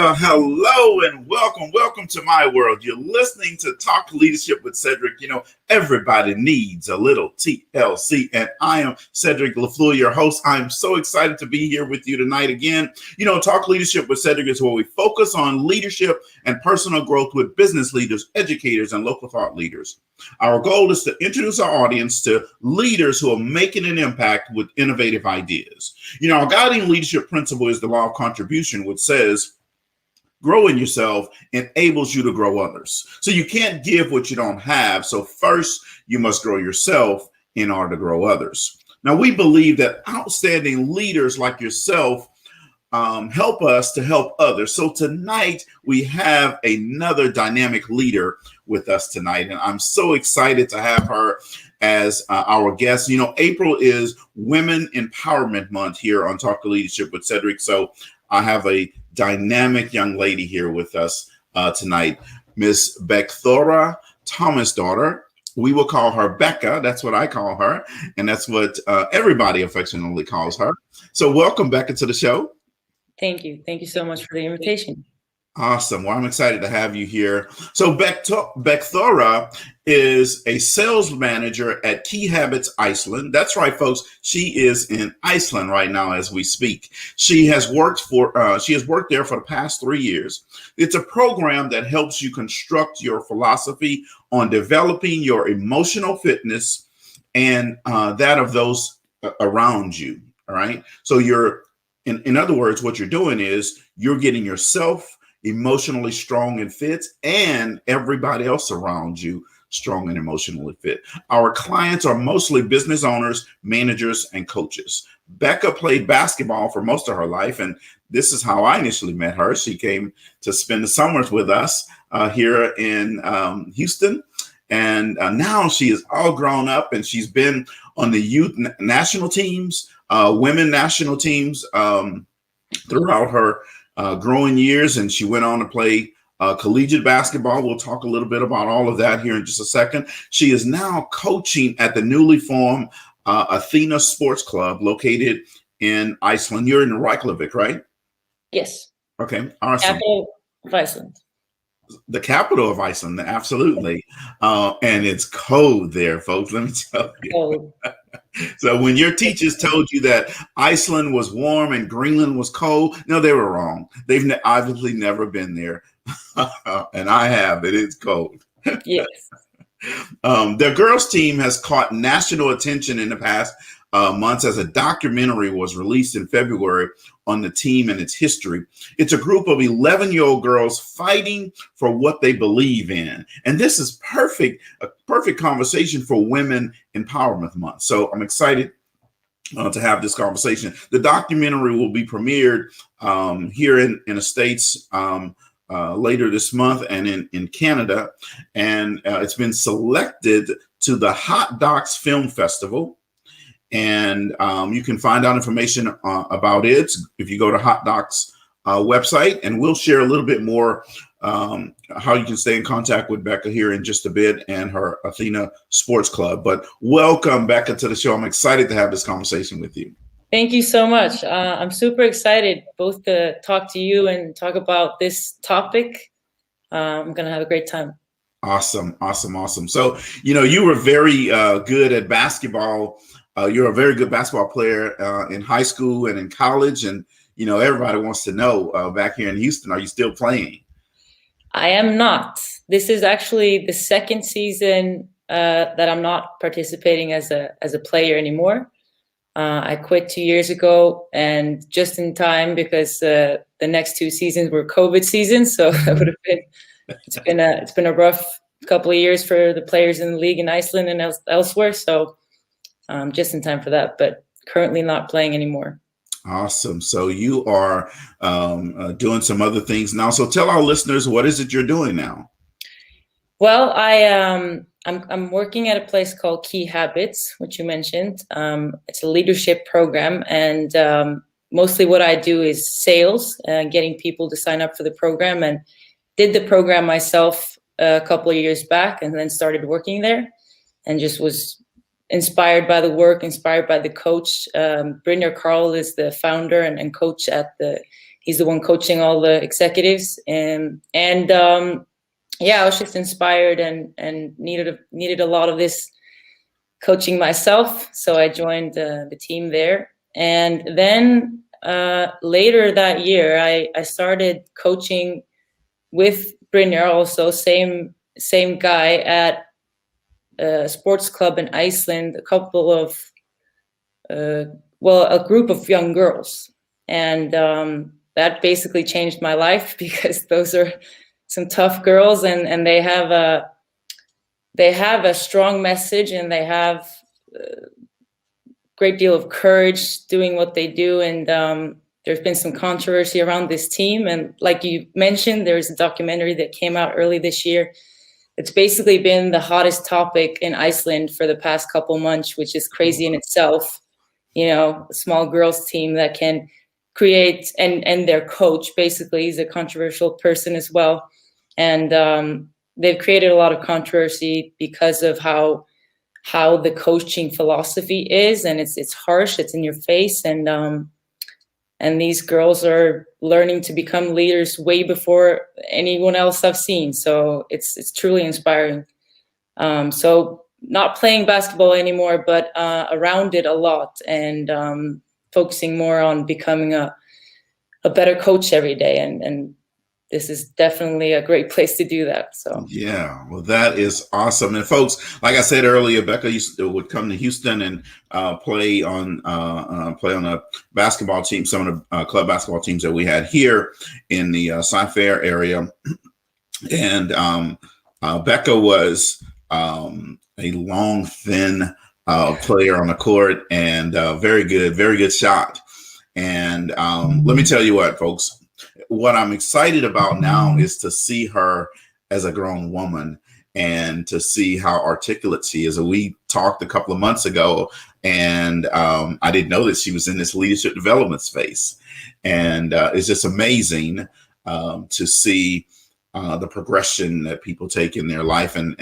Well, hello and welcome to my world. You're listening to Talk Leadership with Cedrick. You know, everybody needs a little TLC, and I am Cedrick LaFleur, your host. I'm so excited to be here with you tonight again. You know, Talk Leadership with Cedrick is where we focus on leadership and personal growth with business leaders, educators, and local thought leaders. Our goal is to introduce our audience to leaders who are making an impact with innovative ideas. You know, our guiding leadership principle is the law of contribution, which says, growing yourself enables you to grow others. So you can't give what you don't have. So first, you must grow yourself in order to grow others. Now, we believe that outstanding leaders like yourself help us to help others. So tonight, we have another dynamic leader with us tonight. And I'm so excited to have her as our guest. You know, April is Women Empowerment Month here on Talk Leadership with Cedrick. So I have a dynamic young lady here with us tonight, Miss Bergpora Tomasdottir. We will call her Becca. That's what I call her. And that's what everybody affectionately calls her. So welcome, Becca, to the show. Thank you. Thank you so much for the invitation. Awesome. Well, I'm excited to have you here. So Bergpora is a sales manager at Key Habits Iceland. That's right, folks. She is in Iceland right now as we speak. She has worked there for the past 3 years. It's a program that helps you construct your philosophy on developing your emotional fitness and that of those around you. All right. So in other words, what you're doing is you're getting yourself emotionally strong and fit, and everybody else around you strong and emotionally fit. Our clients are mostly business owners, managers, and coaches. Becca played basketball for most of her life, and this is how I initially met her. She came to spend the summers with us here in Houston, and now she is all grown up, and she's been on the youth national teams, women national teams throughout her growing years, and she went on to play collegiate basketball. We'll talk a little bit about all of that here in just a second. She is now coaching at the newly formed Athena Sports Club located in Iceland. You're in Reykjavik, right? Yes. Okay, awesome. Capital of Iceland. The capital of Iceland, absolutely. And it's cold there, folks. Let me tell you. Cold. So when your teachers told you that Iceland was warm and Greenland was cold, no, they were wrong. They've obviously never been there. And I have. It is cold. Yes. Their girls team has caught national attention in the past months as a documentary was released in February on the team and its history. It's a group of 11-year-old girls fighting for what they believe in. And this is a perfect conversation for Women Empowerment Month. So I'm excited to have this conversation. The documentary will be premiered here in the States later this month and in Canada. And it's been selected to the Hot Docs Film Festival. And you can find out information about it if you go to Hot Docs website, and we'll share a little bit more how you can stay in contact with Becca here in just a bit and her Athena Sports Club. But welcome, Becca, to the show. I'm excited to have this conversation with you. Thank you so much. I'm super excited both to talk to you and talk about this topic. I'm going to have a great time. Awesome. So, you know, you were very good at basketball. You're a very good basketball player in high school and in college. And, you know, everybody wants to know back here in Houston, are you still playing? I am not. This is actually the second season that I'm not participating as a player anymore. I quit 2 years ago, and just in time because the next 2 seasons were COVID seasons. So that would have been it's been a rough couple of years for the players in the league in Iceland and elsewhere. So just in time for that, but currently not playing anymore. Awesome. So you are doing some other things now. So tell our listeners, what is it you're doing now? Well, I'm working at a place called Key Habits, which you mentioned. It's a leadership program, and mostly what I do is sales, getting people to sign up for the program, and did the program myself a couple of years back, and then started working there, and just was inspired by the work, inspired by the coach. Brynjar Karl is the founder and coach at the he's the one coaching all the executives, yeah, I was just inspired and needed a lot of this coaching myself. So I joined the team there. And then later that year, I started coaching with Brynjar, also same guy, at a sports club in Iceland, a couple of, a group of young girls. And that basically changed my life, because those are some tough girls, and they have a strong message, and they have a great deal of courage doing what they do. And there's been some controversy around this team. And like you mentioned, there's a documentary that came out early this year. It's basically been the hottest topic in Iceland for the past couple months, which is crazy in itself. A small girls team that can create, and their coach basically is a controversial person as well. And they've created a lot of controversy because of how the coaching philosophy is, and it's harsh, it's in your face, and these girls are learning to become leaders way before anyone else I've seen. So it's truly inspiring. So not playing basketball anymore, but around it a lot, and focusing more on becoming a better coach every day. And this is definitely a great place to do that. So yeah, well, that is awesome. And folks, like I said earlier, Becca would come to Houston and play on a basketball team, some of the club basketball teams that we had here in the Cy-Fair area. And Becca was a long, thin player on the court, and very good shot. And let me tell you what, folks. What I'm excited about now is to see her as a grown woman, and to see how articulate she is. And we talked a couple of months ago, and I didn't know that she was in this leadership development space. And it's just amazing to see the progression that people take in their life, and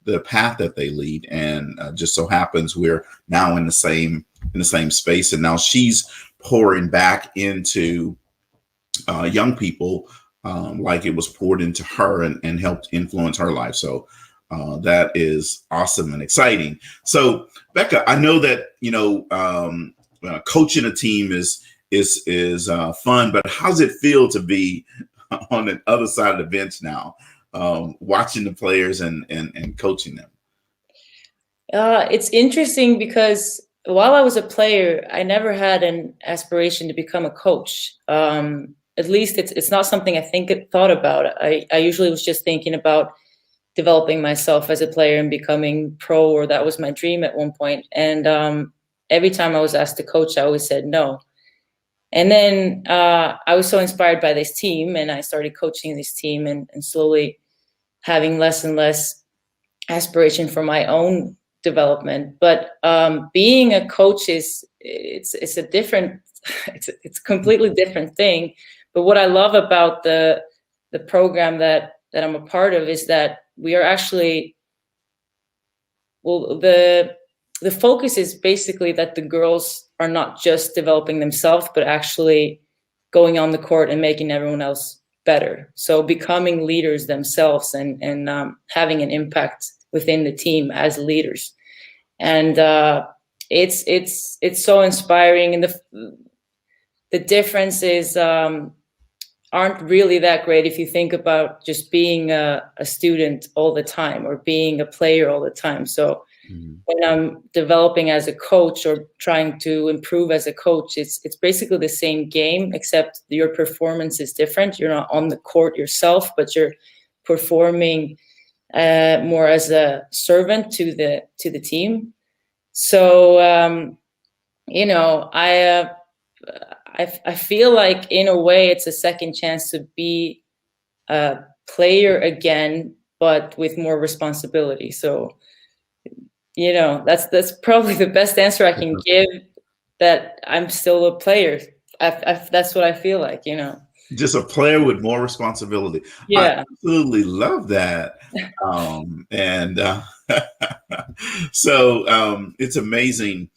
the path that they lead. And just so happens we're now in the same space. And now she's pouring back into young people, like it was poured into her, and helped influence her life. So that is awesome and exciting. So Becca, I know that coaching a team is fun, but how does it feel to be on the other side of the bench now, watching the players and coaching them? It's interesting, because while I was a player, I never had an aspiration to become a coach. At least it's not something I thought about. I usually was just thinking about developing myself as a player and becoming pro, or that was my dream at one point. And every time I was asked to coach, I always said no. And then I was so inspired by this team, and I started coaching this team, and slowly having less and less aspiration for my own development. But being a coach it's a different, it's a completely different thing. But what I love about the program that I'm a part of is that we are actually, the focus is basically that the girls are not just developing themselves, but actually going on the court and making everyone else better. So becoming leaders themselves, and having an impact within the team as leaders. And it's so inspiring. And the differences aren't really that great if you think about just being a student all the time, or being a player all the time. So when I'm developing as a coach, or trying to improve as a coach, it's basically the same game, except your performance is different. You're not on the court yourself, but you're performing more as a servant to the team. So I feel like, in a way, it's a second chance to be a player again, but with more responsibility. So that's probably the best answer I can give, that I'm still a player. That's what I feel like. Just a player with more responsibility. Yeah. I absolutely love that. So it's amazing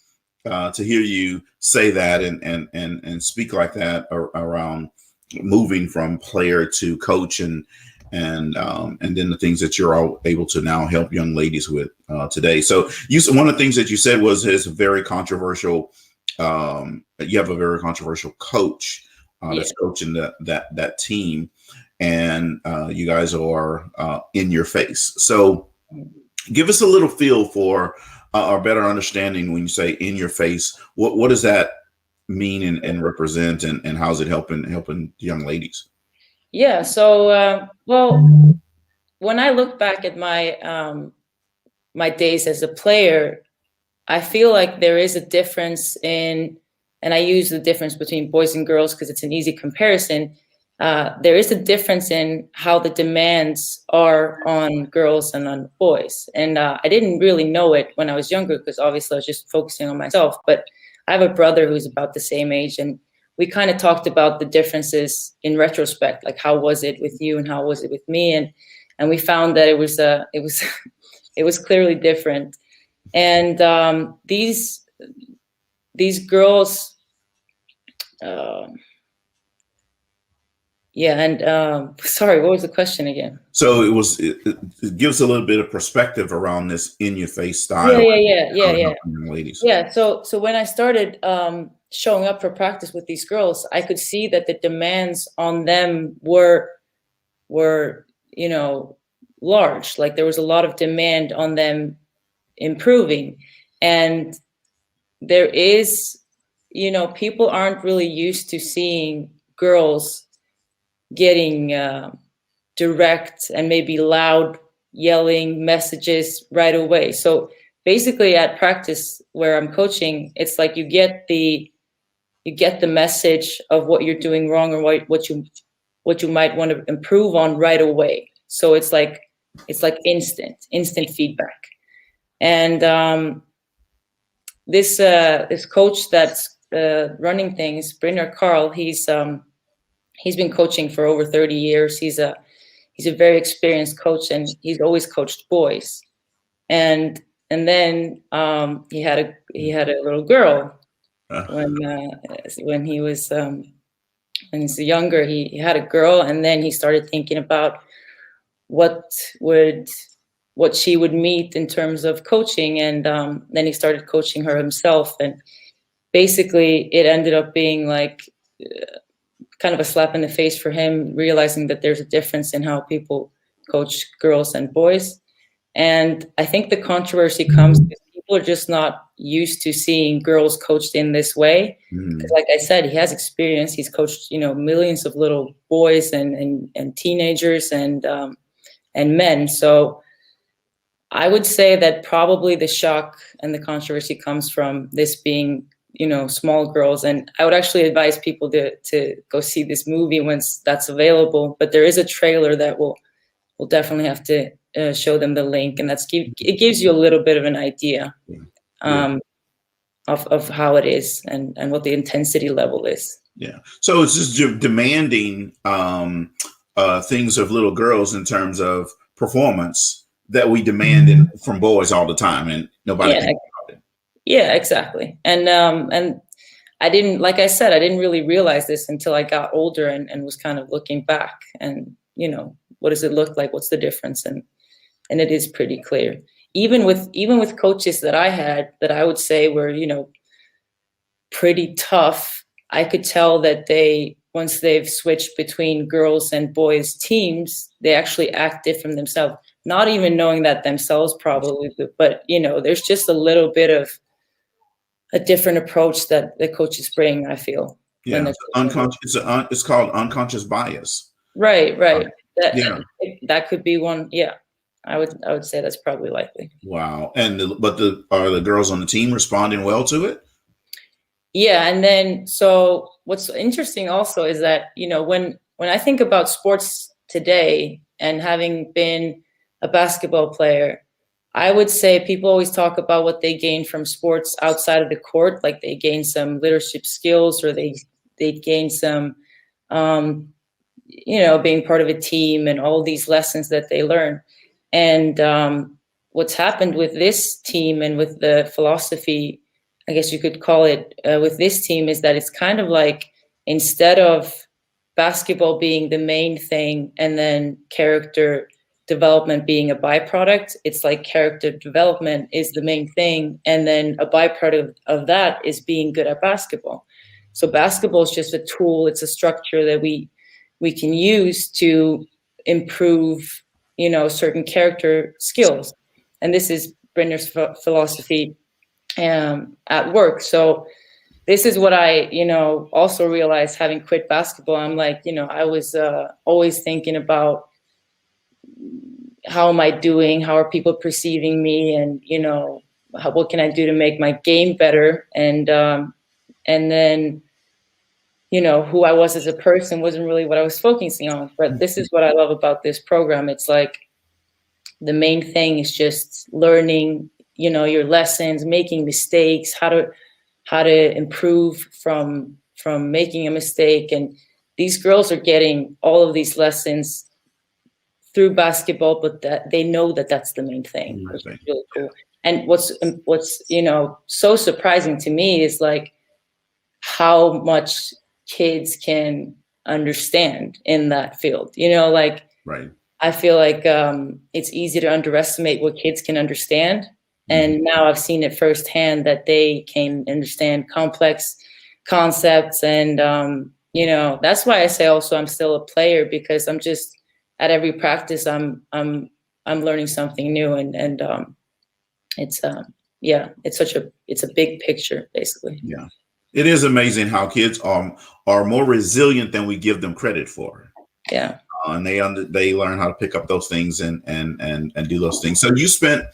to hear you say that and speak like that around moving from player to coach, and then the things that you're all able to now help young ladies with today. So one of the things that you said was is very controversial. You have a very controversial coach that's coaching that team, and you guys are in your face. So give us a little feel for our better understanding when you say in your face. What does that mean and represent, and how's it helping young ladies? Yeah. So, well, when I look back at my days as a player, I feel like there is a difference in, and I use the difference between boys and girls because it's an easy comparison. There is a difference in how the demands are on girls and on boys. And I didn't really know it when I was younger because obviously I was just focusing on myself. But I have a brother who's about the same age, and we kind of talked about the differences in retrospect, like how was it with you and how was it with me, and we found that it was it was clearly different. And these girls. Yeah, and sorry, what was the question again? So it gives a little bit of perspective around this in your face style. Yeah. Ladies. Yeah. So when I started showing up for practice with these girls, I could see that the demands on them were large. Like there was a lot of demand on them improving, and there is, people aren't really used to seeing girls getting direct and maybe loud yelling messages right away. So basically at practice where I'm coaching, it's like you get the message of what you're doing wrong or what you might want to improve on right away. So it's like instant feedback. And this coach that's running things, Brynjar Carl, he's been coaching for over 30 years. He's a very experienced coach, and he's always coached boys. And then he had a little girl when he was when he's younger. He had a girl, and then he started thinking about what she would meet in terms of coaching, and then he started coaching her himself. And basically, it ended up being like kind of a slap in the face for him, realizing that there's a difference in how people coach girls and boys. And I think the controversy comes because people are just not used to seeing girls coached in this way. Like I said, he has experience. He's coached, millions of little boys and teenagers and men. So I would say that probably the shock and the controversy comes from this being small girls. And I would actually advise people to go see this movie once that's available. But there is a trailer that we'll definitely have to show them the link, and it gives you a little bit of an idea of how it is and what the intensity level is. Yeah. So it's just demanding things of little girls in terms of performance that we demand from boys all the time, and nobody thinks about it. Yeah, exactly. And I didn't, like I said, I didn't really realize this until I got older and was kind of looking back and, what does it look like? What's the difference? And it is pretty clear. Even with coaches that I had that I would say were, pretty tough, I could tell that once they've switched between girls and boys teams, they actually act different themselves, not even knowing that themselves probably, but there's just a little bit of a different approach that the coaches bring, I feel. Yeah, unconscious. It's called unconscious bias. Right. That could be one. Yeah, I would say that's probably likely. Wow. But are the girls on the team responding well to it? Yeah, and then so what's interesting also is that when I think about sports today and having been a basketball player, I would say people always talk about what they gain from sports outside of the court, like they gain some leadership skills or they gain some, being part of a team and all these lessons that they learn. And what's happened with this team and with the philosophy, I guess you could call it, with this team, is that it's kind of like instead of basketball being the main thing and then character development being a byproduct. It's like character development is the main thing, and then a byproduct of that is being good at basketball. So basketball is just a tool. It's a structure that we can use to improve, certain character skills. And this is Brynjar's philosophy at work. So this is what I, also realized having quit basketball. I'm like, I was always thinking about how am I doing? How are people perceiving me? And, what can I do to make my game better? And then, who I was as a person wasn't really what I was focusing on. But this is what I love about this program. It's like the main thing is just learning, your lessons, making mistakes, how to improve from making a mistake. And these girls are getting all of these lessons through basketball, but that they know that that's the main thing. It's really cool. And what's so surprising to me is like how much kids can understand in that field. Right. I feel like it's easy to underestimate what kids can understand. And now I've seen it firsthand that they can understand complex concepts. And, that's why I say also I'm still a player, because I'm just at every practice, I'm learning something new. And it's it's a big picture, basically. Yeah. It is amazing how kids are more resilient than we give them credit for. Yeah. And they learn how to pick up those things and do those things. So you spent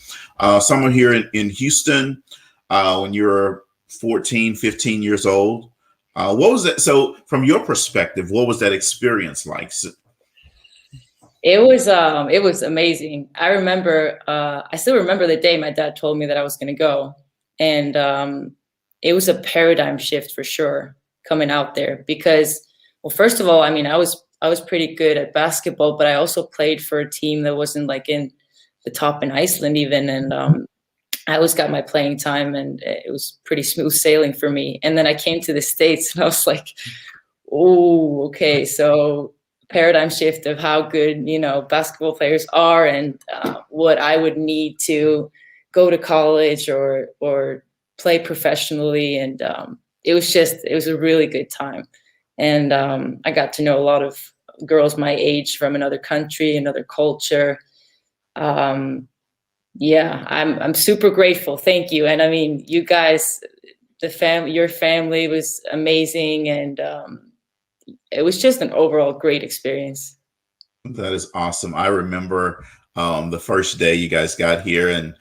summer here in Houston when you were 14, 15 years old. What was that? So from your perspective, what was that experience like? It was amazing. I remember, I still remember the day my dad told me that I was going to go. And it was a paradigm shift for sure coming out there because, well, first of all, I mean, I was pretty good at basketball, but I also played for a team that wasn't like in the top in Iceland even. And I always got my playing time and it was pretty smooth sailing for me. And then I came to the States and I was like, oh, okay. So paradigm shift of how good, basketball players are and what I would need to go to college or play professionally. And it was a really good time. And I got to know a lot of girls my age from another country, another culture. I'm super grateful. Thank you. And I mean, you guys, your family was amazing. And it was just an overall great experience. That is awesome. I remember the first day you guys got here and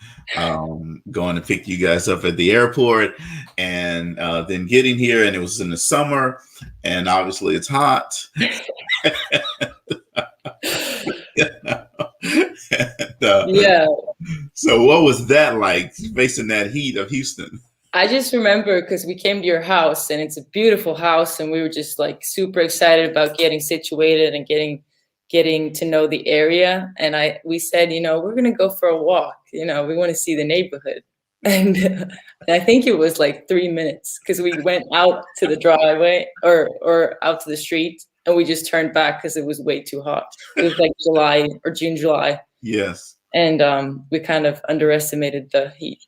going to pick you guys up at the airport and then getting here, and it was in the summer and obviously it's hot. Yeah. So what was that like facing that heat of Houston? I just remember because we came to your house and it's a beautiful house and we were just like super excited about getting situated and getting to know the area. And we said, we're going to go for a walk. We want to see the neighborhood. And I think it was like 3 minutes because we went out to the driveway or out to the street and we just turned back because it was way too hot. It was like July or June, July. Yes. And we kind of underestimated the heat.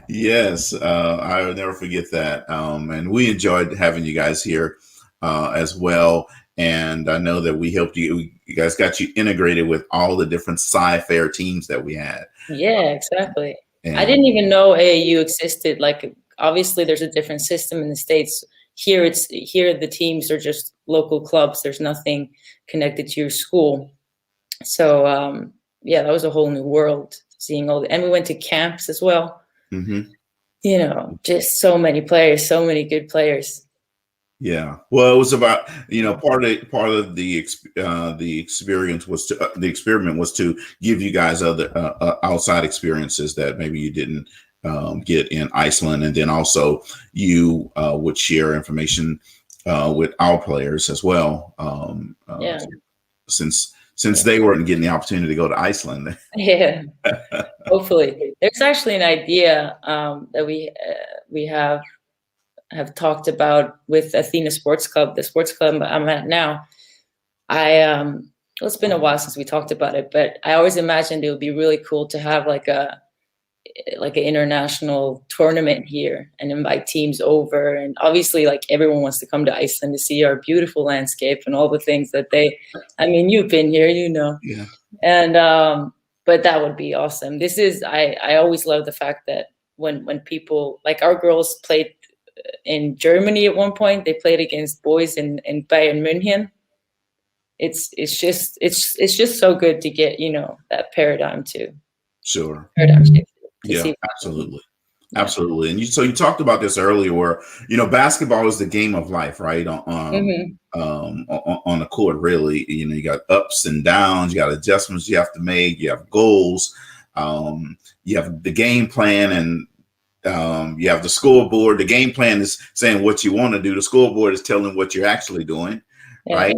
Yes. I will never forget that. And we enjoyed having you guys here as well. And I know that we helped you. You guys got you integrated with all the different Sci-Fair teams that we had. Yeah, exactly. And I didn't even know AAU existed. Like, obviously, there's a different system in the States. Here the teams are just local clubs. There's nothing connected to your school. So that was a whole new world. Seeing and we went to camps as well. Mm-hmm. Just so many players, so many good players. Yeah. Well, it was about, part of the experience was the experiment was to give you guys other outside experiences that maybe you didn't get in Iceland. And then also you would share information with our players as well. Since they weren't getting the opportunity to go to Iceland. Yeah. Hopefully. There's actually an idea that we have have talked about with Athena Sports Club, the sports club I'm at now. Well, it's been a while since we talked about it, but I always imagined it would be really cool to have like an international tournament here and invite teams over. And obviously, like, everyone wants to come to Iceland to see our beautiful landscape and all the things that you've been here, Yeah. And but that would be awesome. I always love the fact that when people, like, our girls played in Germany at one point, they played against boys in Bayern München. It's just so good to get, that paradigm shift to Yeah, see. absolutely. Absolutely. And you talked about this earlier where, basketball is the game of life, right? On the court, really. You got ups and downs, you got adjustments you have to make, you have goals, you have the game plan, and you have the scoreboard. The game plan is saying what you want to do. The scoreboard is telling what you're actually doing, right?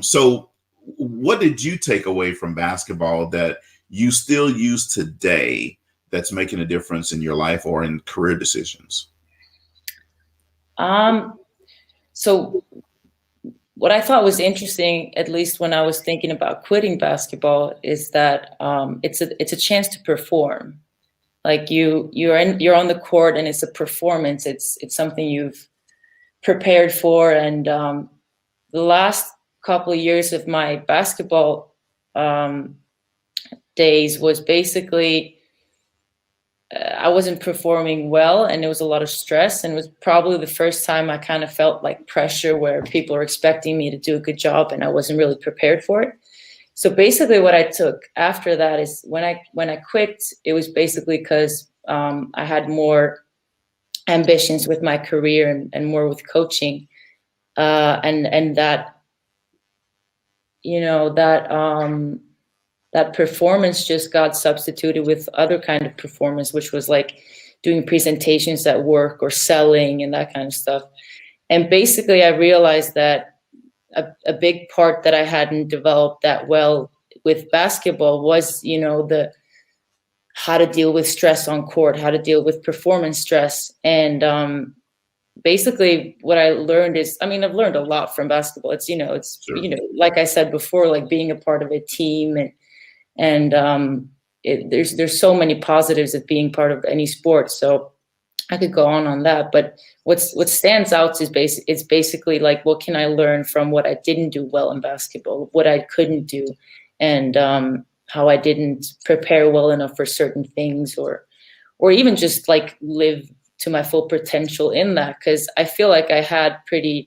So what did you take away from basketball that you still use today that's making a difference in your life or in career decisions? So what I thought was interesting, at least when I was thinking about quitting basketball, is that it's a chance to perform. Like, you're on the court and it's a performance. It's something you've prepared for. And the last couple of years of my basketball days was basically I wasn't performing well, and there was a lot of stress, and it was probably the first time I kind of felt like pressure where people are expecting me to do a good job and I wasn't really prepared for it. So basically what I took after that is when I quit, it was basically because I had more ambitions with my career and more with coaching, and that that performance just got substituted with other kind of performance, which was like doing presentations at work or selling and that kind of stuff. And basically I realized that a big part that I hadn't developed that well with basketball was, the how to deal with stress on court, how to deal with performance stress. And basically what I learned is, I've learned a lot from basketball. It's, Sure. Like I said before, like being a part of a team and there's so many positives of being part of any sport. So I could go on that, but what stands out is basically like, what can I learn from what I didn't do well in basketball, what I couldn't do, and how I didn't prepare well enough for certain things, or even just like live to my full potential in that. Because I feel like I had an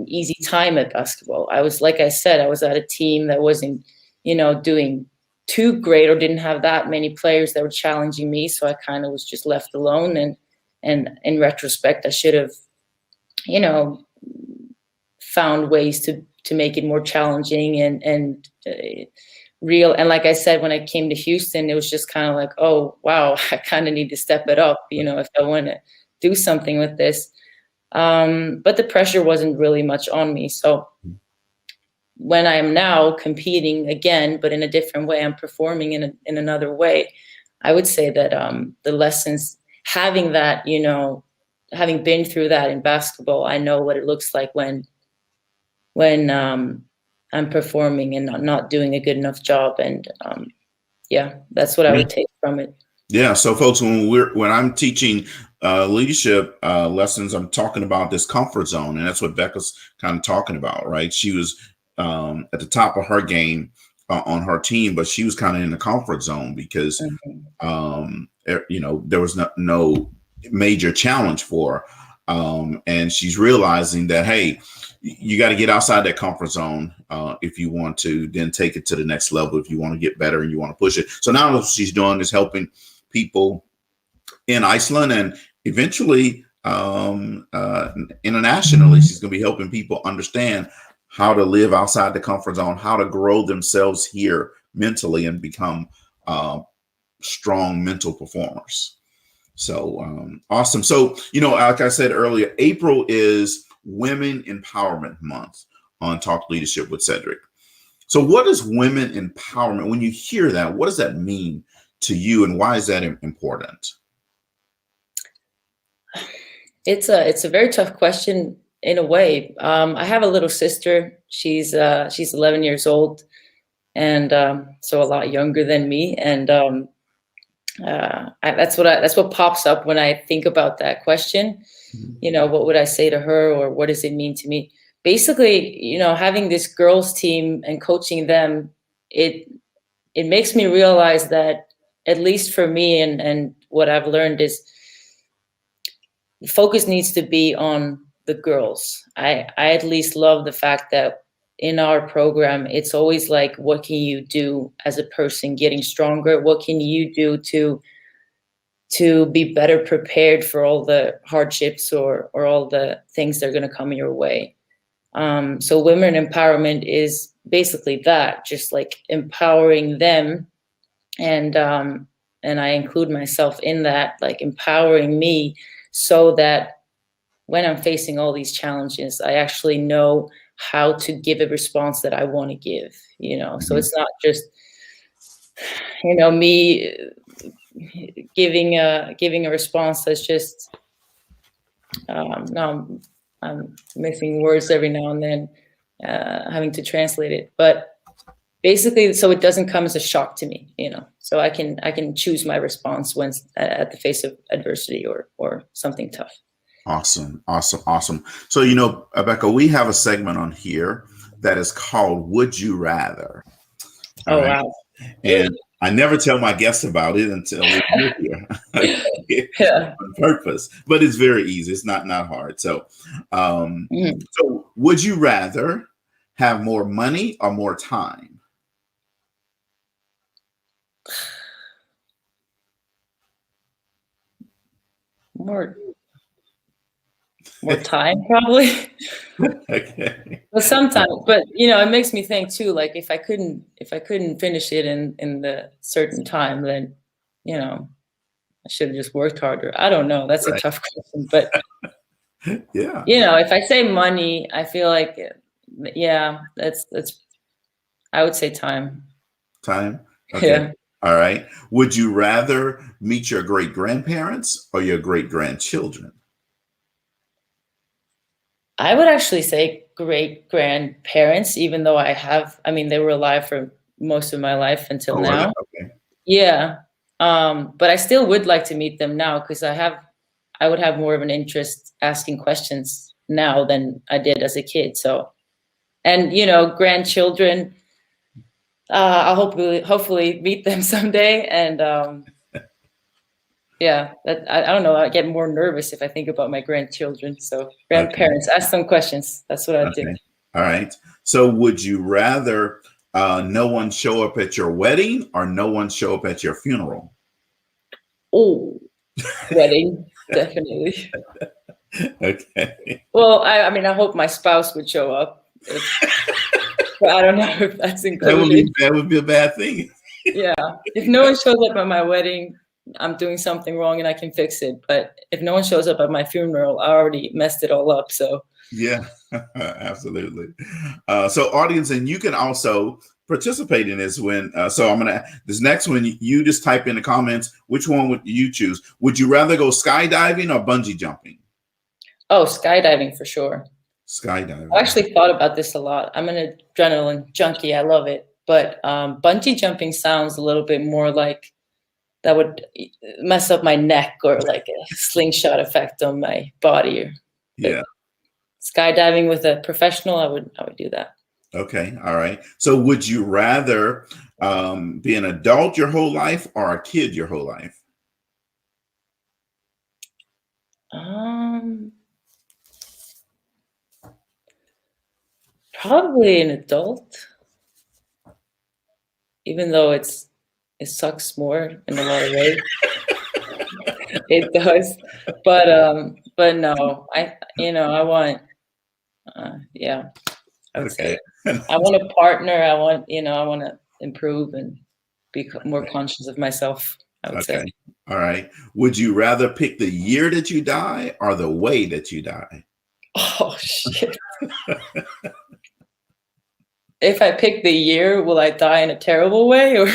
easy time at basketball. Like I said, I was at a team that wasn't, doing too great or didn't have that many players that were challenging me. So I kind of was just left alone. And in retrospect, I should have, found ways to make it more challenging and real. And like I said, when I came to Houston, it was just kind of like, oh, wow, I kind of need to step it up, if I want to do something with this. But the pressure wasn't really much on me. So when I am now competing again, but in a different way, I'm performing in another way, I would say that the lessons, having that, having been through that in basketball, I know what it looks like when I'm performing and not doing a good enough job. And that's what I would take from it. Yeah. So folks, when I'm teaching leadership lessons, I'm talking about this comfort zone, and that's what Becca's kind of talking about, right? She was at the top of her game on her team, but she was kind of in the comfort zone because there was no major challenge for her. And she's realizing that, hey, you got to get outside that comfort zone if you want to then take it to the next level, if you want to get better and you want to push it. So now what she's doing is helping people in Iceland, and eventually internationally, she's going to be helping people understand how to live outside the comfort zone, how to grow themselves here mentally and become strong mental performers. So awesome. So, like I said earlier, April is Women Empowerment Month on Talk Leadership with Cedrick. So what is women empowerment? When you hear that, what does that mean to you, and why is that important? It's a very tough question in a way. I have a little sister. She's 11 years old, and so a lot younger than me. And that's what pops up when I think about that question. You know, what would I say to her, or what does it mean to me? Basically, you know, having this girls team and coaching them, it makes me realize that, at least for me, and what I've learned is, the focus needs to be on the girls. I at least love the fact that in our program, it's always like, what can you do as a person getting stronger? What can you do to be better prepared for all the hardships, or all the things that are going to come your way? So women empowerment is basically that, just like empowering them, and I include myself in that, like empowering me, so that when I'm facing all these challenges, I actually know how to give a response that I want to give, you know. So it's not just, you know, me giving a response that's just, no, I'm missing words every now and then, having to translate it. But basically, so it doesn't come as a shock to me, you know. So I can choose my response when at the face of adversity, or something tough. Awesome. So, you know, Becca, we have a segment on here that is called Would You Rather? All right. Wow. And I never tell my guests about it until we're here. Yeah. On purpose, but it's very easy. It's not hard. So, so would you rather have more money or more time? More time, probably. Okay. Well, sometimes, but you know, it makes me think too. Like, if I couldn't finish it in the certain time, then, you know, I should have just worked harder. I don't know. That's a tough question, but yeah. You know, if I say money, I feel like, yeah, that's. I would say time. Time. Okay. Yeah. All right. Would you rather meet your great grandparents or your great grandchildren? I would actually say great grandparents, even though they were alive for most of my life until now. Okay. Yeah. But I still would like to meet them now, because I would have more of an interest asking questions now than I did as a kid. So, and you know, grandchildren, I'll hopefully meet them someday. And yeah, I don't know. I get more nervous if I think about my grandchildren. So grandparents, ask them questions. That's what I do. All right. So would you rather no one show up at your wedding or no one show up at your funeral? Oh, wedding, definitely. Okay. Well, I hope my spouse would show up. But I don't know if that's included. That would be a bad thing. Yeah. If no one shows up at my wedding, I'm doing something wrong and I can fix it. But if no one shows up at my funeral, I already messed it all up. So yeah, absolutely. So audience, and you can also participate in this when, so this next one, you just type in the comments, which one would you choose? Would you rather go skydiving or bungee jumping? Oh, skydiving for sure. Skydiving. I actually thought about this a lot. I'm an adrenaline junkie. I love it. But bungee jumping sounds a little bit more like that would mess up my neck, or like a slingshot effect on my body. Yeah. Skydiving with a professional, I would do that. Okay. All right. So would you rather be an adult your whole life or a kid your whole life? Probably an adult, even though it sucks more in a lot of ways. It does, but no, I want, yeah. I would say I want a partner. I want to improve and be more conscious of myself, I would say. All right. Would you rather pick the year that you die or the way that you die? Oh, shit. If I pick the year, will I die in a terrible way? Or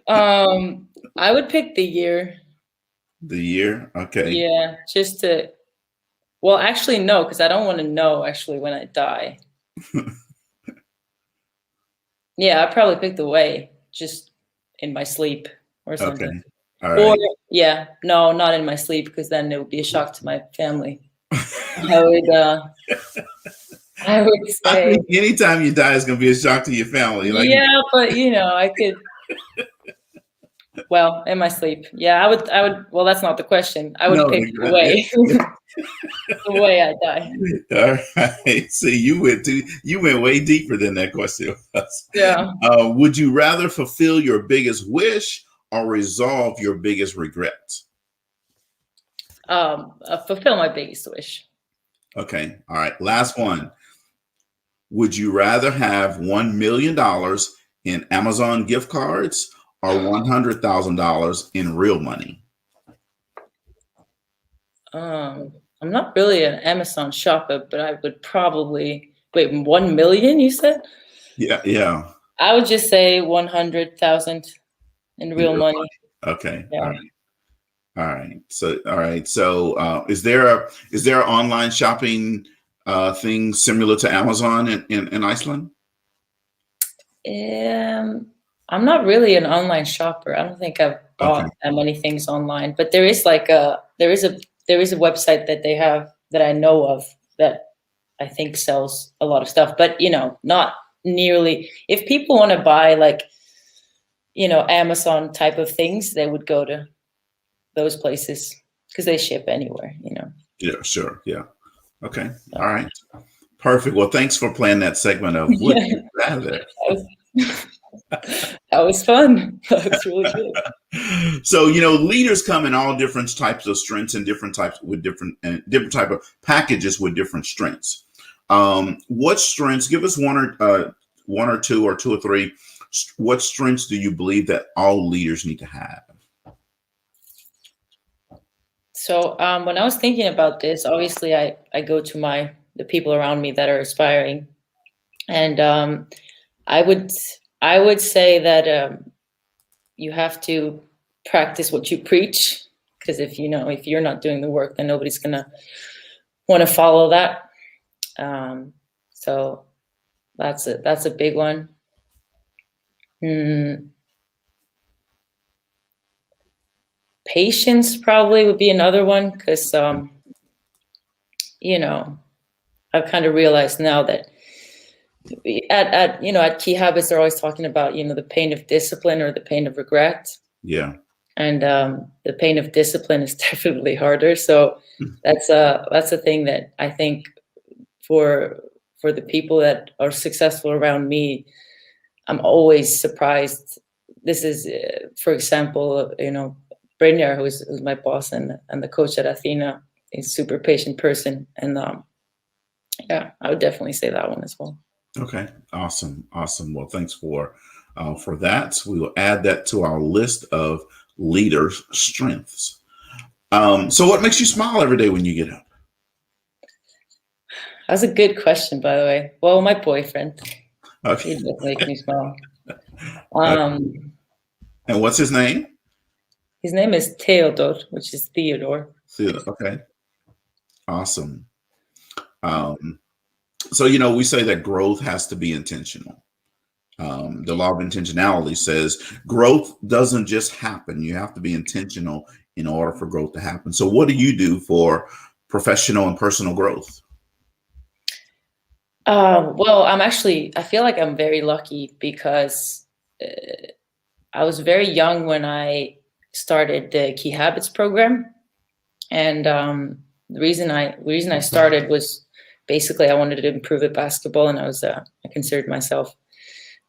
I would pick the year. The year? Okay. Yeah, just to. Well, actually, no, because I don't want to know actually when I die. Yeah, I probably picked away just in my sleep or something. Okay. All Or right. yeah, no, not in my sleep because then it would be a shock to my family. I would I would I say think anytime you die is going to be a shock to your family. Like, yeah, but I could well, in my sleep. Yeah, I would well that's not the question. I would no, pick the way the way I die. all right. See, you went way deeper than that question was. Yeah. Would you rather fulfill your biggest wish or resolve your biggest regret? Fulfill my biggest wish. Okay. All right. Last one. Would you rather have $1 million in Amazon gift cards or $100,000 in real money? I'm not really an Amazon shopper, but I would probably wait, 1 million, you said? Yeah. Yeah. I would just say 100,000 in In real real money. money. Okay. All Yeah. right. All right. All right. So, is there an online shopping thing similar to Amazon in Iceland? I'm not really an online shopper. I don't think I've Okay. bought that many things online, but there is a website that they have that I know of that I think sells a lot of stuff, but not nearly. If people want to buy like, Amazon type of things, they would go to those places because they ship anywhere. Yeah. Sure. Yeah. Okay. So, All right. Perfect. Well, thanks for playing that segment of Would yeah, You Rather. that was, that was fun. That was really good. So, leaders come in all different types of strengths and different types with different type of packages with different strengths. What strengths? Give us one or two or three. What strengths do you believe that all leaders need to have? So when I was thinking about this, obviously I go to the people around me that are aspiring, and I would I would say that you have to practice what you preach, because if you're not doing the work, then nobody's gonna want to follow that. So that's a big one. Mm, patience probably would be another one because I've kind of realized now that at Key Habits they're always talking about the pain of discipline or the pain of regret, Yeah. and the pain of discipline is definitely harder. So that's a thing that I think for the people that are successful around me, I'm always surprised. This is, for example, Brynjar, who's my boss and the coach at Athena, is a super patient person, and yeah, I would definitely say that one as well. Okay. Awesome. Awesome. Well, thanks for that. We will add that to our list of leaders' strengths. So, what makes you smile every day when you get up? That's a good question, by the way. Well, my boyfriend, Okay. he does make me smile. Uh, and what's his name? His name is Theodor, which is Theodore. Okay. Awesome. Um, so, we say that growth has to be intentional. The law of intentionality says growth doesn't just happen. You have to be intentional in order for growth to happen. So, what do you do for professional and personal growth? Well, I feel like I'm very lucky because I was very young when I started the Key Habits program. And the reason I started was basically I wanted to improve at basketball, and I considered myself a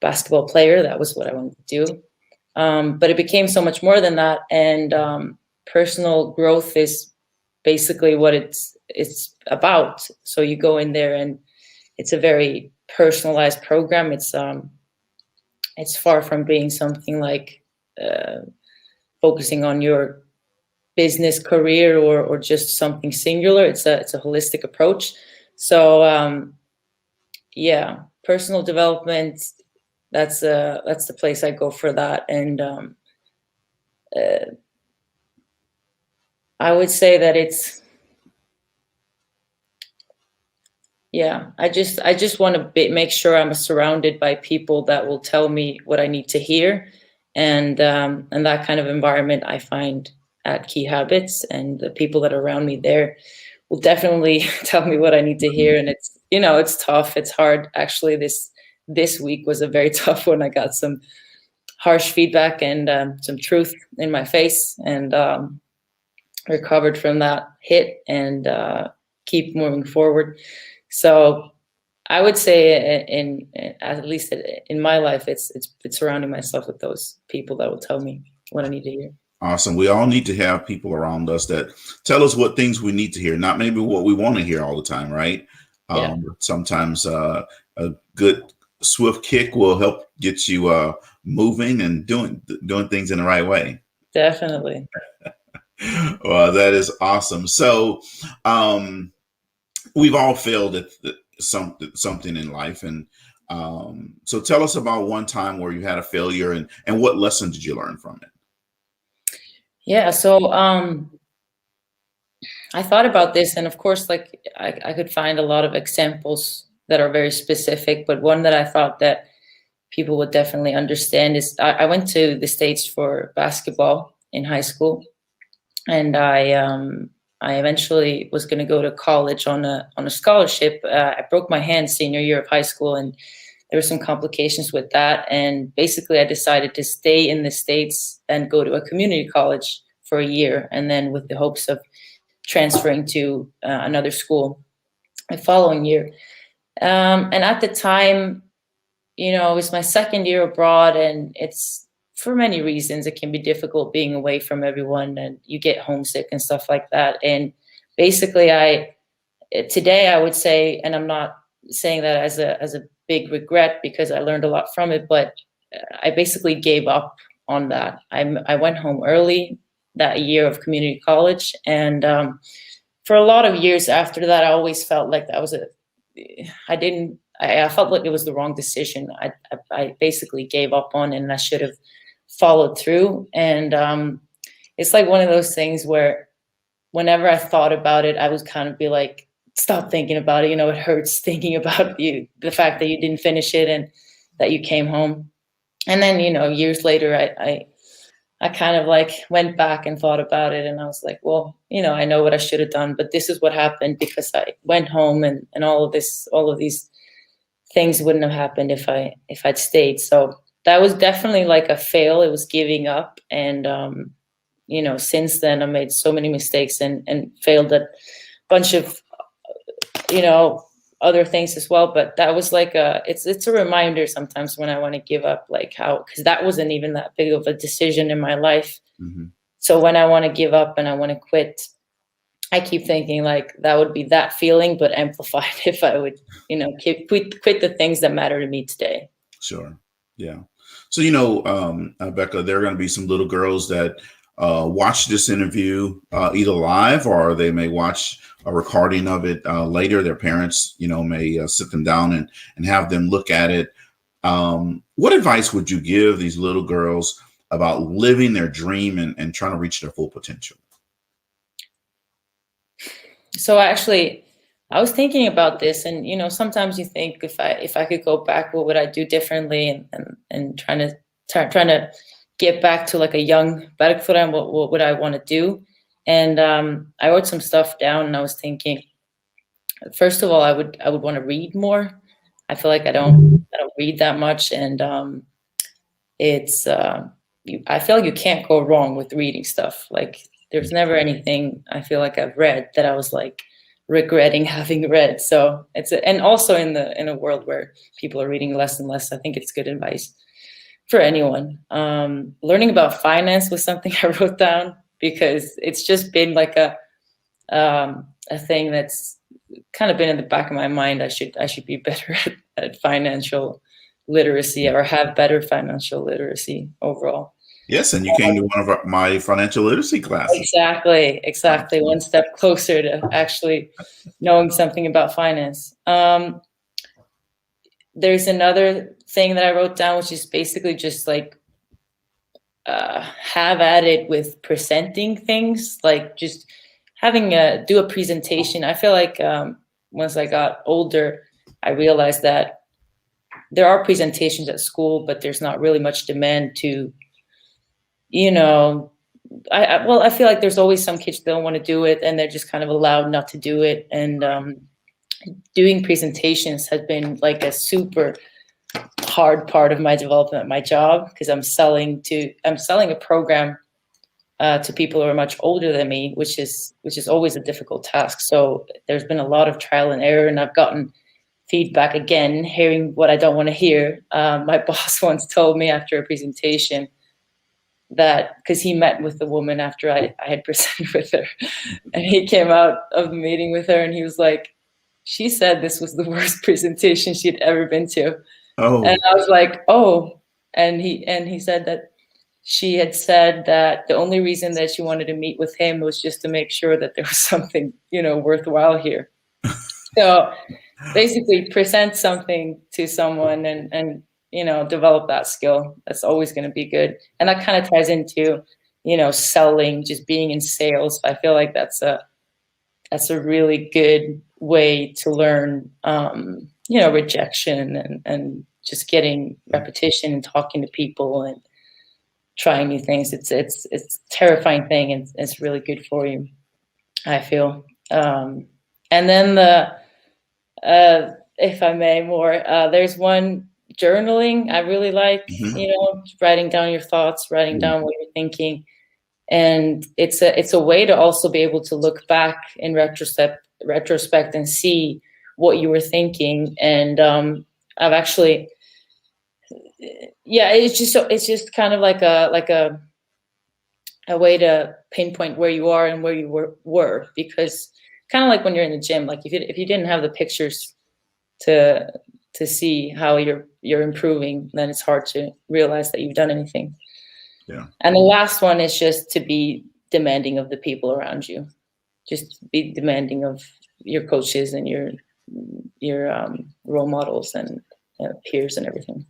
basketball player. That was what I wanted to do. But it became so much more than that. And personal growth is basically what it's about. So you go in there and it's a very personalized program. It's far from being something like focusing on your business career or just something singular. It's a holistic approach. So yeah, personal development. That's the place I go for that. And I would say that it's, yeah, I just want to make sure I'm surrounded by people that will tell me what I need to hear, and that kind of environment I find at Key Habits, and the people that are around me there will definitely tell me what I need to hear. And it's, it's tough, it's hard. Actually, this week was a very tough one. I got some harsh feedback and some truth in my face, and recovered from that hit, and keep moving forward. So I would say, in at least in my life, it's surrounding myself with those people that will tell me what I need to hear. Awesome. We all need to have people around us that tell us what things we need to hear, not maybe what we want to hear all the time, right? Yeah. Sometimes a good swift kick will help get you moving and doing things in the right way. Definitely. Well, that is awesome. So we've all failed at something in life. And so tell us about one time where you had a failure, and what lesson did you learn from it? Yeah. So I thought about this, and of course, like I could find a lot of examples that are very specific, but one that I thought that people would definitely understand is I went to the States for basketball in high school, and I eventually was going to go to college on a scholarship. I broke my hand senior year of high school, and there were some complications with that. And basically, I decided to stay in the States and go to a community college for a year, and then with the hopes of transferring to another school the following year. And at the time, it was my second year abroad, and it's, for many reasons, it can be difficult being away from everyone, and you get homesick and stuff like that. And basically, today I would say, and I'm not saying that as a big regret, because I learned a lot from it, but I basically gave up on that. I went home early that year of community college, and for a lot of years after that, I always felt like I felt like it was the wrong decision. I basically gave up on it, and I should have followed through. And it's like one of those things where whenever I thought about it, I would kind of be like, stop thinking about it. It hurts thinking about the fact that you didn't finish it and that you came home. And then, years later, I kind of like went back and thought about it, and I was like, well, I know what I should have done, but this is what happened because I went home, and all of these things wouldn't have happened if I'd stayed. So that was definitely like a fail. It was giving up. And, since then I made so many mistakes and failed at a bunch of, other things as well. But that was like it's a reminder sometimes when I want to give up, like because that wasn't even that big of a decision in my life. Mm-hmm. So when I want to give up and I want to quit, I keep thinking like that would be that feeling, but amplified if I would, quit the things that matter to me today. Sure. Yeah. So, Becca, there are going to be some little girls that watch this interview either live, or they may watch a recording of it later. Their parents, may sit them down and have them look at it. What advice would you give these little girls about living their dream and trying to reach their full potential? So actually, I was thinking about this, and sometimes you think if I could go back, what would I do differently, and trying to get back to like a young Bergpora, and what would I want to do? And I wrote some stuff down, and I was thinking, first of all, I would want to read more. I feel like I don't read that much, and I feel like you can't go wrong with reading stuff. Like there's never anything I feel like I've read that I was like regretting having read. So and also in a world where people are reading less and less, I think it's good advice for anyone. Learning about finance was something I wrote down, because it's just been like a thing that's kind of been in the back of my mind. I should be better at financial literacy, or have better financial literacy overall. Yes, and you came to one of my financial literacy classes. Exactly. One step closer to actually knowing something about finance. There's another thing that I wrote down, which is basically just like have at it with presenting things, like just having do a presentation. I feel like once I got older, I realized that there are presentations at school, but there's not really much demand to, you know, I feel like there's always some kids that don't want to do it, and they're just kind of allowed not to do it. And doing presentations has been like a super hard part of my development, my job, because I'm selling a program to people who are much older than me, which is always a difficult task. So there's been a lot of trial and error, and I've gotten feedback, again, hearing what I don't want to hear. My boss once told me after a presentation that, because he met with the woman after I had presented with her, and he came out of the meeting with her, and he was like, she said this was the worst presentation she'd ever been to. Oh. And I was like, oh. And he said that she had said that the only reason that she wanted to meet with him was just to make sure that there was something, worthwhile here. So basically present something to someone and develop that skill. That's always going to be good. And that kind of ties into, selling, just being in sales. I feel like that's a really good way to learn, rejection and just getting repetition and talking to people and trying new things. It's a terrifying thing, and it's really good for you, I feel. And then if I may more, there's one, journaling. I really like, writing down your thoughts, writing down what you're thinking. And it's a way to also be able to look back in retrospect and see what you were thinking. And I've actually, it's just kind of like a way to pinpoint where you are and where you were, because kind of like when you're in the gym, like if you didn't have the pictures to see how you're improving, then it's hard to realize that you've done anything. Yeah. And the last one is just to be demanding of the people around you. Just be demanding of your coaches and your role models and peers and everything.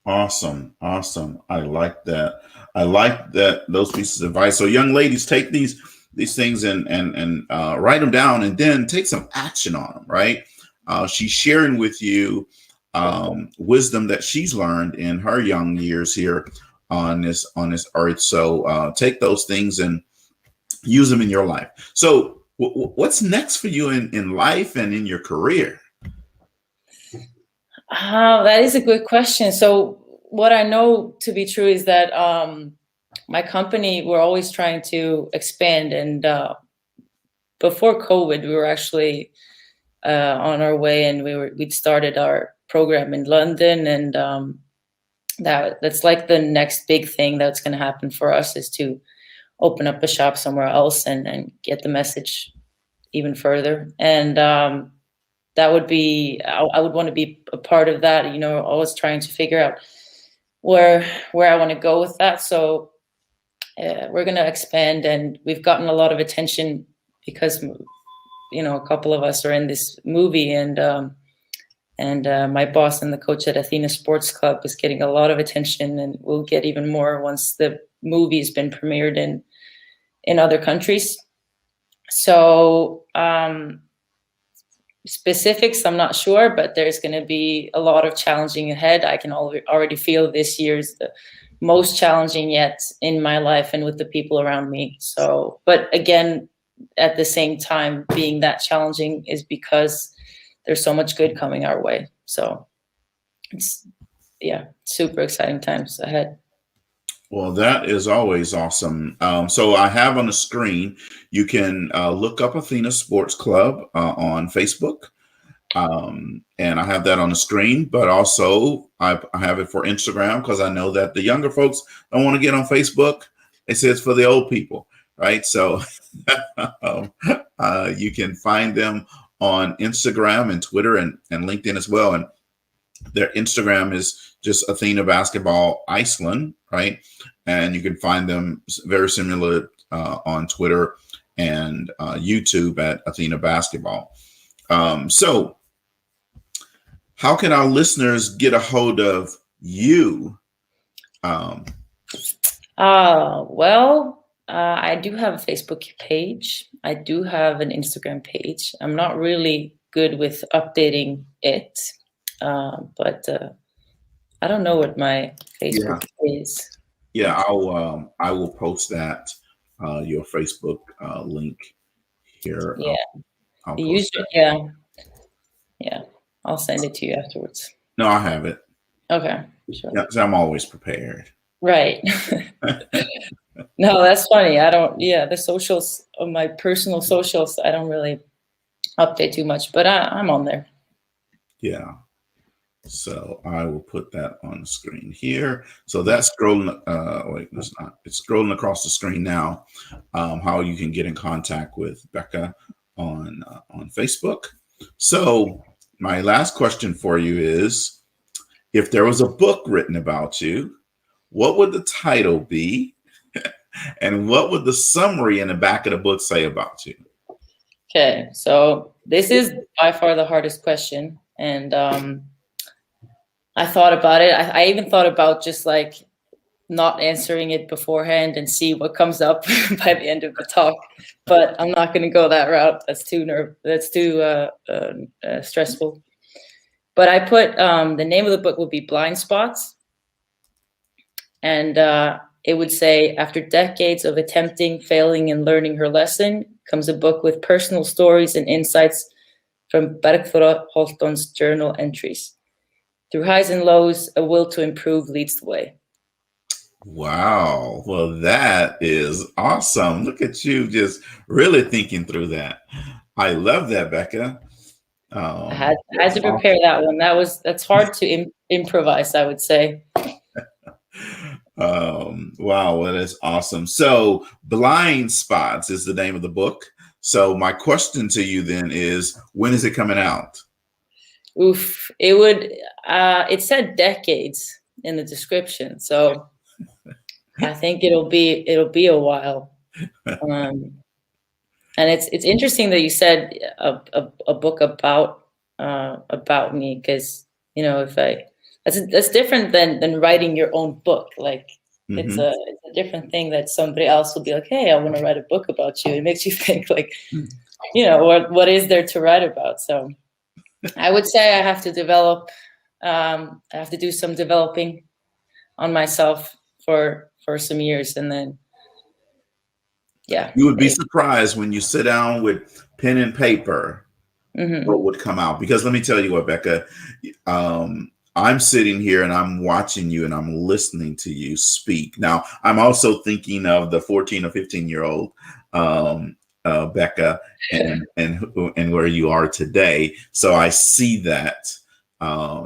Awesome. I like that. Those pieces of advice. So young ladies, take these things and write them down, and then take some action on them. Right. She's sharing with you wisdom that she's learned in her young years here on this earth. So take those things and use them in your life. So what's next for you in life and in your career? That is a good question. So what I know to be true is that my company, we're always trying to expand. And before COVID, we were actually on our way, and we'd started our program in London. And that's like the next big thing that's going to happen for us, is to open up a shop somewhere else and get the message even further. And that would be, I would want to be a part of that, always trying to figure out where I want to go with that. So we're going to expand, and we've gotten a lot of attention because, a couple of us are in this movie, and my boss and the coach at Athena Sports Club is getting a lot of attention, and we'll get even more once the movie has been premiered in other countries. So specifics, I'm not sure, but there's going to be a lot of challenging ahead. I can already feel this year's the most challenging yet in my life and with the people around me. So, but again, at the same time, being that challenging is because there's so much good coming our way. So it's, super exciting times ahead. Well, that is always awesome. So I have on the screen, you can look up Athena Sports Club on Facebook. And I have that on the screen, but also I have it for Instagram, because I know that the younger folks don't want to get on Facebook. They say it's for the old people, right? So you can find them on Instagram and Twitter and LinkedIn as well. And their Instagram is just Athena Basketball Iceland, right? And you can find them very similar on Twitter and YouTube at Athena Basketball. So how can our listeners get a hold of you I do have a Facebook page. I do have an Instagram page. I'm not really good with updating it, but I don't know what my Yeah, Facebook is. yeah. I will post that your Facebook link here. Yeah, I'll you post use that. it. Yeah, yeah. I'll send it to you afterwards. No, I have it. Okay, sure. Yeah, 'cause I'm always prepared. Right. No, that's funny. I don't. Yeah, the socials of my personal socials, I don't really update too much, but I'm on there. Yeah. So I will put that on the screen here. So that's scrolling. Wait, it's not. It's scrolling across the screen now. How you can get in contact with Becca on Facebook. So my last question for you is: if there was a book written about you, what would the title be, and what would the summary in the back of the book say about you? Okay, so this is by far the hardest question, and I thought about it. I even thought about just like not answering it beforehand and see what comes up by the end of the talk. But I'm not going to go that route. That's too stressful. But I put the name of the book would be Blind Spots, and it would say, after decades of attempting, failing, and learning her lesson, comes a book with personal stories and insights from Bergpora Holton's journal entries. Through highs and lows, a will to improve leads the way. Wow. Well, that is awesome. Look at you just really thinking through that. I love that, Becca. I had That's to prepare awesome. that one. That's hard to improvise, I would say. Wow, that is awesome. So, Blind Spots is the name of the book. So, my question to you then is, when is it coming out? Oof, it would. It said decades in the description, so I think it'll be a while. And it's interesting that you said a book about me, because if that's different than writing your own book. Like it's Hmm. a different thing that somebody else will be like, hey, I want to write a book about you. It makes you think like, what is there to write about? So I would say I have to develop. I have to do some developing on myself for some years, and then yeah. You would be surprised when you sit down with pen and paper Mm-hmm. what would come out. Because let me tell you what, Becca, I'm sitting here and I'm watching you and I'm listening to you speak. Now, I'm also thinking of the 14 or 15-year-old Becca and where you are today. So I see that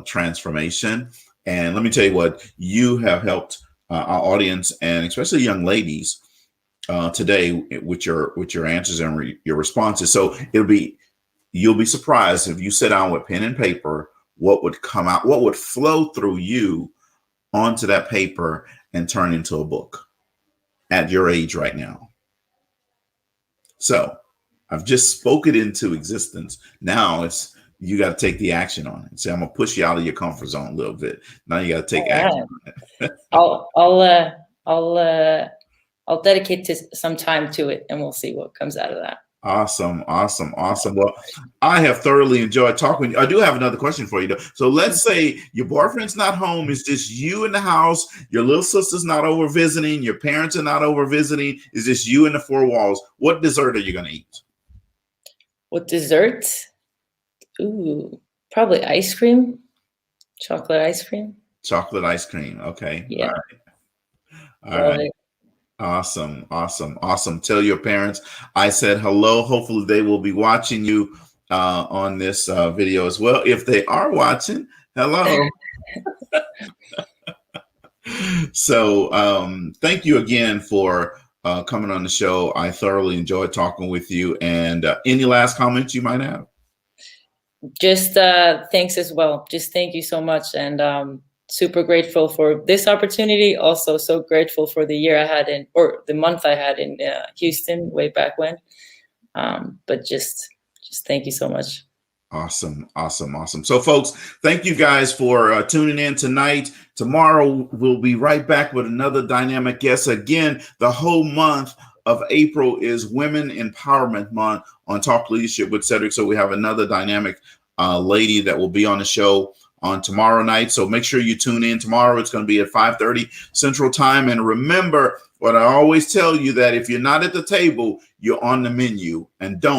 transformation. And let me tell you what, you have helped our audience and especially young ladies today with your answers and your responses. So you'll be surprised if you sit down with pen and paper, what would come out, what would flow through you onto that paper and turn into a book at your age right now. So I've just spoke it into existence. Now it's you got to take the action on it. Say, I'm gonna push you out of your comfort zone a little bit. Now you got to take All action right. on it. I'll dedicate some time to it, and we'll see what comes out of that. Awesome, awesome, awesome. Well, I have thoroughly enjoyed talking with you. I do have another question for you, though. So let's say your boyfriend's not home. It's just you in the house. Your little sister's not over visiting. Your parents are not over visiting. It's just you in the four walls. What dessert are you going to eat? What dessert? Ooh, probably ice cream, chocolate ice cream. Chocolate ice cream. Okay. All Yeah, right. All love right. it. Awesome, awesome, awesome. Tell your parents I said hello. Hopefully they will be watching you on this video as well. If they are watching, hello. So thank you again for coming on the show. I thoroughly enjoyed talking with you. And any last comments you might have? Just thanks as well. Just thank you so much, and super grateful for this opportunity. Also, so grateful for the year I had or the month I had in Houston way back when. But just thank you so much. Awesome, awesome, awesome. So, folks, thank you guys for tuning in tonight. Tomorrow, we'll be right back with another dynamic guest. Again, the whole month of April is Women Empowerment Month on Talk Leadership with Cedrick. So, we have another dynamic lady that will be on the show on tomorrow night. So, make sure you tune in tomorrow. It's going to be at 5:30 Central Time. And remember what I always tell you, that if you're not at the table, you're on the menu. And don't